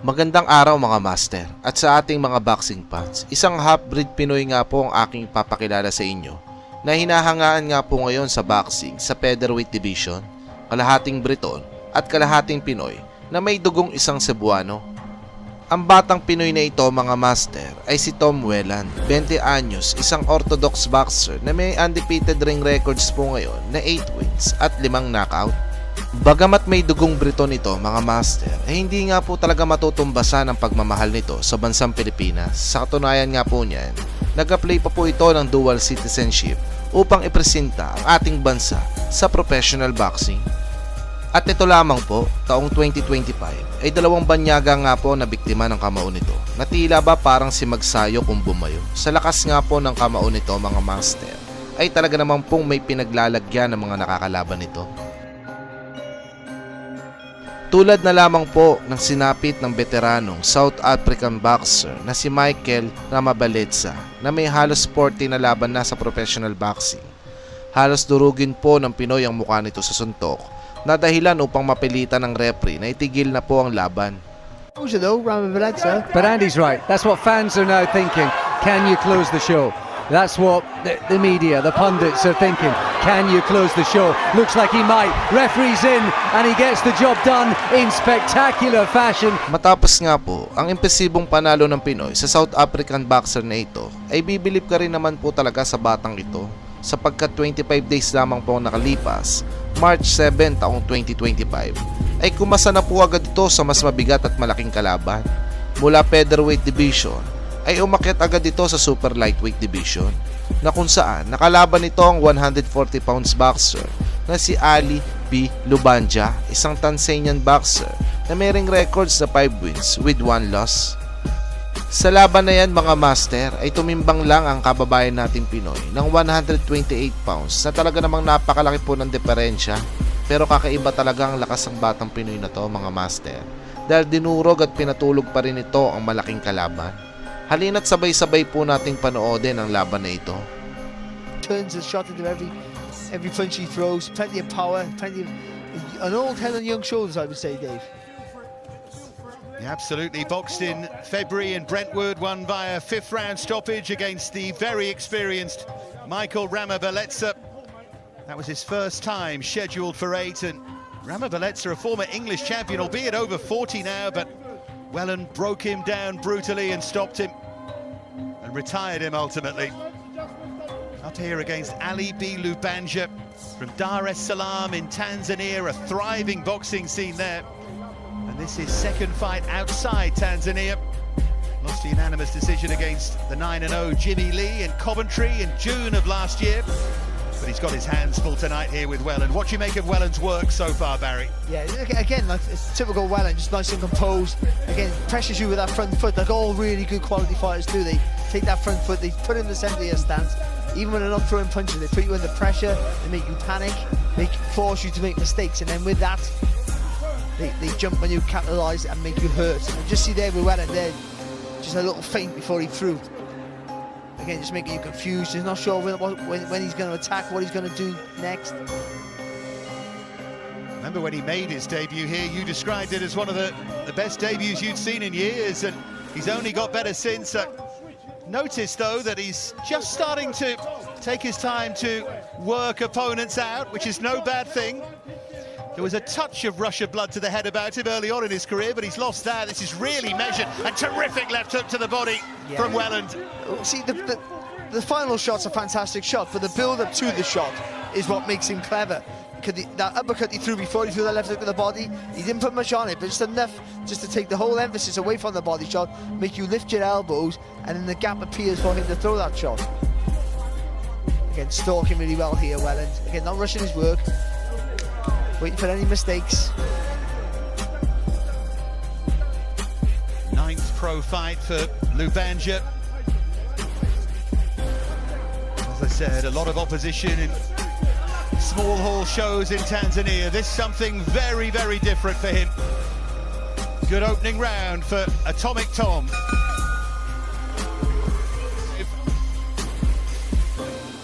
Magandang araw mga master at sa ating mga boxing fans. Isang half-breed Pinoy nga po ang aking papakilala sa inyo na hinahangaan nga po ngayon sa boxing sa featherweight division, kalahating Briton at kalahating Pinoy na may dugong isang Cebuano. Ang batang Pinoy na ito mga master ay si Tom Welland, 20 anyos, isang orthodox boxer na may undefeated ring records po ngayon na 8 wins at 5 knockout. Bagamat may dugong Briton ito mga master, ay hindi nga po talaga matutumbasan ang pagmamahal nito sa bansang Pilipinas. Sa katunayan nga po niyan, nag-apply pa po ito ng dual citizenship upang ipresenta ang ating bansa sa professional boxing. At ito lamang po, taong 2025 ay 2 banyaga nga po na biktima ng kamao nito na tila ba parang si Magsayo kung bumayo. Sa lakas nga po ng kamao nito mga master, ay talaga namang pong may pinaglalagyan ng mga nakakalaban nito. Tulad na lamang po ng sinapit ng veteranong South African boxer na si Michael Ramabaletsa na may halos 40 na laban na sa professional boxing. Halos durugin po ng Pinoy ang mukha nito sa suntok na dahilan upang mapilitan ng referee na itigil na po ang laban. But Andy's right. That's what fans are now thinking. Can you close the show? That's what the media, the pundits are thinking. Can you close the show? Looks like he might. Referee's in and he gets the job done in spectacular fashion. Matapos nga po ang impresibong panalo ng Pinoy sa South African boxer na ito, ay bibilib ka rin naman po talaga sa batang ito sapagkat 25 days lamang po nakalipas, March 7 taong 2025, ay kumasa na po agad ito sa mas mabigat at malaking kalaban. Mula featherweight division ay umakyat agad ito sa super lightweight division na kung saan nakalaban nito ang 140 pounds boxer na si Ali B. Lubanja, isang Tanzanian boxer na may ring records na 5 wins with 1 loss. Sa laban na yan mga master ay tumimbang lang ang kababayan nating Pinoy ng 128 pounds na talaga namang napakalaki po ng diferensya, pero kakaiba talaga ang lakas ng batang Pinoy na to mga master dahil dinurog at pinatulog pa rin ito ang malaking kalaban. Halina't sabay-sabay po nating panoodin ang laban na ito. Turns a shot into every punch he throws, plenty of power, plenty of an old head on young shoulders, I would say, Dave. Yeah, absolutely. Boxed in February in Brentwood, won via 5th round stoppage against the very experienced Michael Ramabaletsa. That was his first time scheduled for 8, and Ramabaletsa, a former English champion, albeit over 40 now, but Welland broke him down brutally and stopped him and retired him ultimately. Up here against Ali B. Lubanja from Dar es Salaam in Tanzania, a thriving boxing scene there. And this is second fight outside Tanzania. Lost a unanimous decision against the 9-0 Jimmy Lee in Coventry in June of last year. But he's got his hands full tonight here with Welland. What do you make of Welland's work so far, Barry? Yeah, again, like it's typical Welland, just nice and composed. Again, pressures you with that front foot, like all really good quality fighters do. They take that front foot, they put it in the centre of your stance. Even when they're not throwing punches, they put you under pressure, they make you panic, they force you to make mistakes, and then with that, they jump when you capitalise and make you hurt. And just see there with Welland there, just a little feint before he threw. Again, just making you confused. He's not sure when he's going to attack, what he's going to do next. Remember when he made his debut here, you described it as one of the best debuts you'd seen in years, and he's only got better since. Notice, though, that he's just starting to take his time to work opponents out, which is no bad thing. There was a touch of rush of blood to the head about him early on in his career, but he's lost that. This is really measured. A terrific left hook to the body from Welland. See, the final shot's a fantastic shot, but the build-up to the shot is what makes him clever. That uppercut he threw before he threw that left hook to the body, he didn't put much on it, but just enough just to take the whole emphasis away from the body shot, make you lift your elbows, and then the gap appears for him to throw that shot. Again, stalking really well here, Welland. Again, not rushing his work. Waiting for any mistakes. 9th pro fight for Lubanja. As I said, a lot of opposition in small hall shows in Tanzania. This is something very, very different for him. Good opening round for Atomic Tom.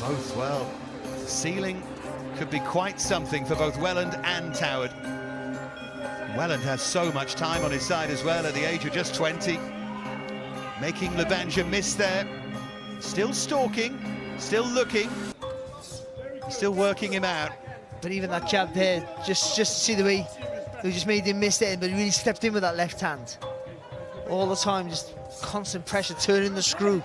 Both well. Ceiling could be quite something for both Welland and Toward. Welland has so much time on his side as well at the age of just 20. Making Lubanja miss there. Still stalking, still looking, still working him out. But even that jab there, just to see the way he just made him miss it, but he really stepped in with that left hand. All the time, just constant pressure, turning the screw.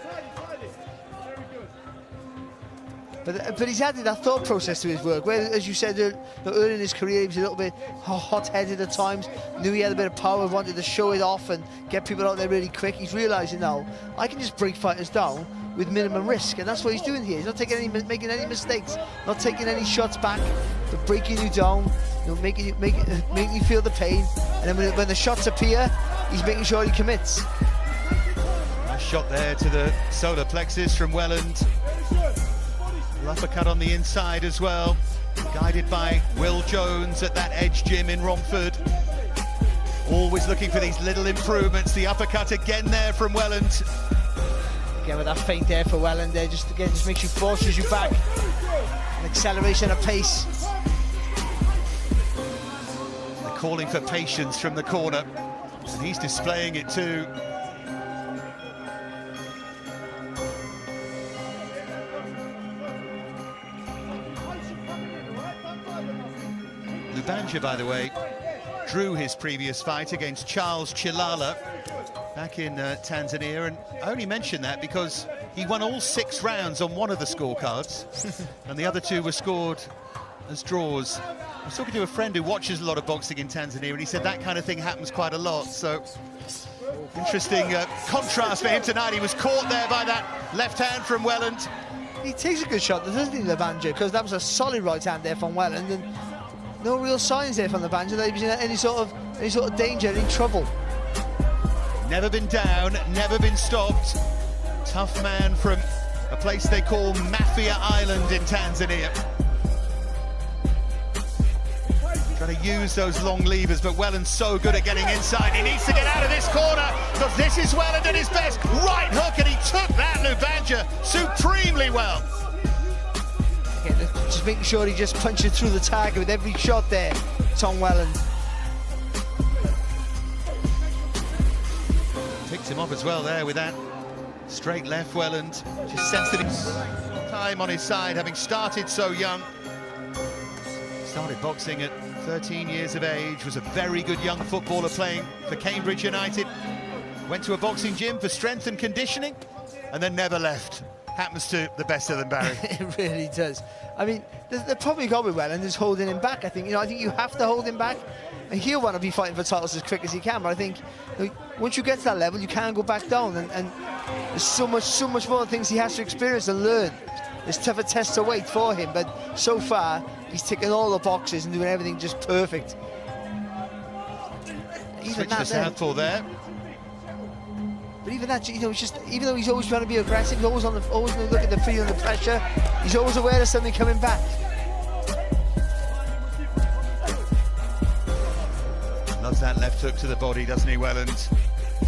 But he's added that thought process to his work, where, as you said, early in his career, he was a little bit hot-headed at times, knew he had a bit of power, wanted to show it off and get people out there really quick. He's realising now, I can just break fighters down with minimum risk, and that's what he's doing here. He's not making any mistakes, not taking any shots back, but breaking you down, making you feel the pain, and then when the shots appear, he's making sure he commits. Nice shot there to the solar plexus from Welland. Uppercut on the inside as well, guided by Will Jones at that Edge gym in Romford. Always looking for these little improvements. The uppercut again there from Welland. Again with that feint there for Welland there, just makes you, forces you back. An acceleration of pace. They're calling for patience from the corner, and he's displaying it too. Lubanja, by the way, drew his previous fight against Charles Chilala back in Tanzania, and I only mention that because he won all 6 rounds on one of the scorecards, and the other 2 were scored as draws. I was talking to a friend who watches a lot of boxing in Tanzania, and he said that kind of thing happens quite a lot, so interesting contrast for him tonight. He was caught there by that left hand from Welland. He takes a good shot, doesn't he, Lubanja? Because that was a solid right hand there from Welland, and no real signs there from Lubanja that he was in any sort of danger, any trouble. Never been down, never been stopped. Tough man from a place they call Mafia Island in Tanzania. Trying to use those long levers, but Welland's so good at getting inside. He needs to get out of this corner, because this is Welland at his best. Right hook, and he took that Lubanja supremely well. Again, just making sure he just punches through the target with every shot there, Tom Welland. Picked him up as well there with that straight left. Welland just sensed that he's time on his side, having started so young. Started boxing at 13 years of age, was a very good young footballer playing for Cambridge United. Went to a boxing gym for strength and conditioning, and then never left. Happens to the best of them, Barry. It really does. I mean, the problem you got with Welland is holding him back. I think you have to hold him back. And he'll want to be fighting for titles as quick as he can, but I think once you get to that level, you can't go back down. And there's so much more things he has to experience and learn. There's tougher tests to wait for him, but so far he's ticking all the boxes and doing everything just perfect. Switch to southpaw there. But even that, it's just, even though he's always trying to be aggressive, he's always looking at the fear and the pressure, he's always aware of something coming back. Loves that left hook to the body, doesn't he, Welland?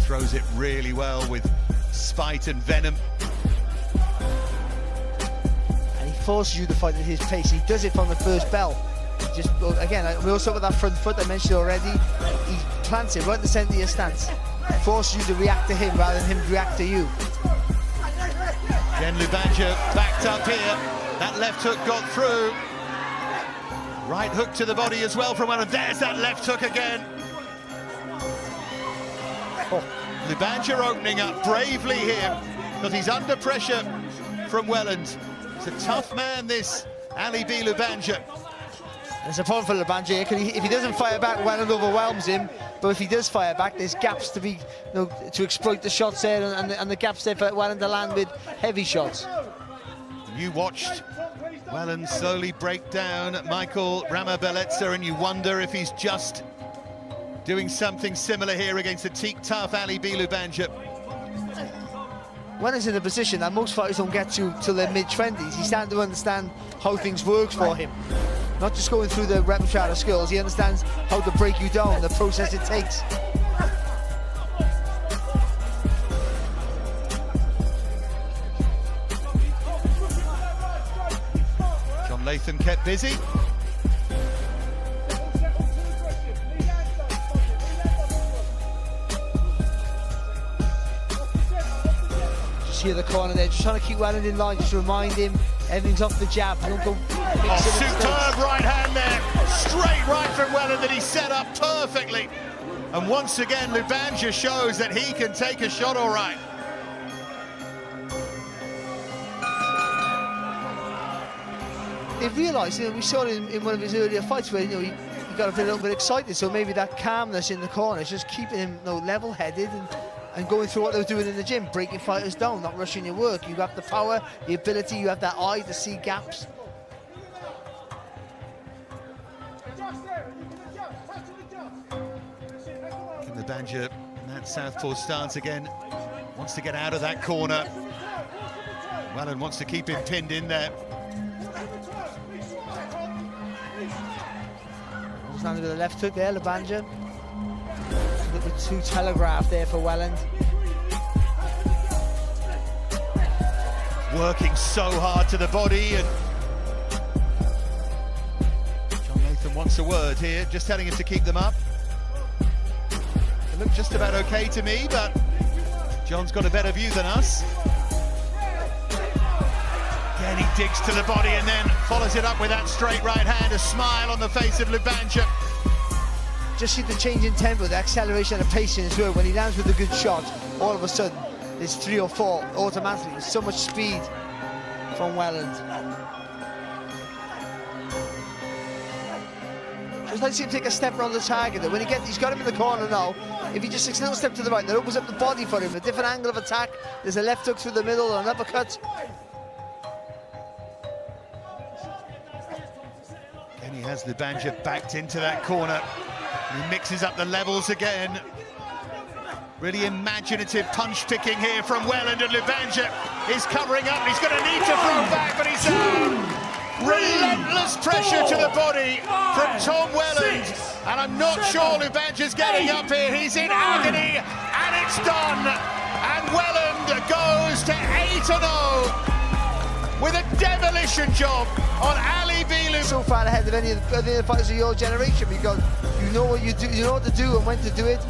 Throws it really well with spite and venom. And he forces you to fight at his pace. He does it from the first bell. Just, again, we also with that front foot I mentioned already, he plants it right in the centre of your stance. Forces you to react to him rather than him react to you. Then Lubanja backed up here. That left hook got through. Right hook to the body as well from Welland. There's that left hook again. Oh. Lubanja opening up bravely here, because he's under pressure from Welland. He's a tough man, this Ali B. Lubanja. There's a problem for Lubanja here, because if he doesn't fire back, Welland overwhelms him. But if he does fire back, there's gaps to be, to exploit the shots there, and the gaps there for Welland to land with heavy shots. You watched Welland slowly break down Michael Rama-Belezza, and you wonder if he's just doing something similar here against the teak tough Ali B. Lubanja. Welland's in a position that most fighters don't get to till their mid-20s. He's starting to understand how things work for him. Not just going through the repertoire of skills, he understands how to break you down, the process it takes. John Latham kept busy. hear the corner there, just trying to keep Welland in line, just remind him everything's off the jab. Don't go Superb right hand there, straight right from Welland that he set up perfectly. And once again, Lubanja shows that he can take a shot all right. They realised, we saw it in one of his earlier fights where, he got a little bit excited, so maybe that calmness in the corner is just keeping him level-headed and going through what they were doing in the gym, breaking fighters down, not rushing your work. You have the power, the ability, you have that eye to see gaps. Lubanja in that southpaw stance again, wants to get out of that corner. Welland wants to keep him pinned in there. Landed with a left hook there, Lubanja. A little bit too telegraphed there for Welland. Working so hard to the body, and John Nathan wants a word here, just telling him to keep them up. They look just about okay to me, but John's got a better view than us. Again, he digs to the body and then follows it up with that straight right hand, a smile on the face of Lubanja. Just see the change in tempo, the acceleration and the pacing as well. When he lands with a good shot, all of a sudden, there's 3 or 4 automatically. There's so much speed from Welland. Just like to see him take a step around the target. When he's got him in the corner now, if he just takes a little step to the right, that opens up the body for him, a different angle of attack. There's a left hook through the middle, an uppercut. And he has Lubanja backed into that corner. He mixes up the levels again. Really imaginative punch picking here from Welland, and Lubanja is covering up. He's going to need to throw back, but he's relentless pressure to the body from Tom Welland. And I'm not sure Lubanja's getting up here. He's in agony, and it's done. And Welland goes to 8-0 with a demolition job on Ali Bilu. So far ahead of any of the fighters of your generation, because you know what you do, you know what to do and when to do it.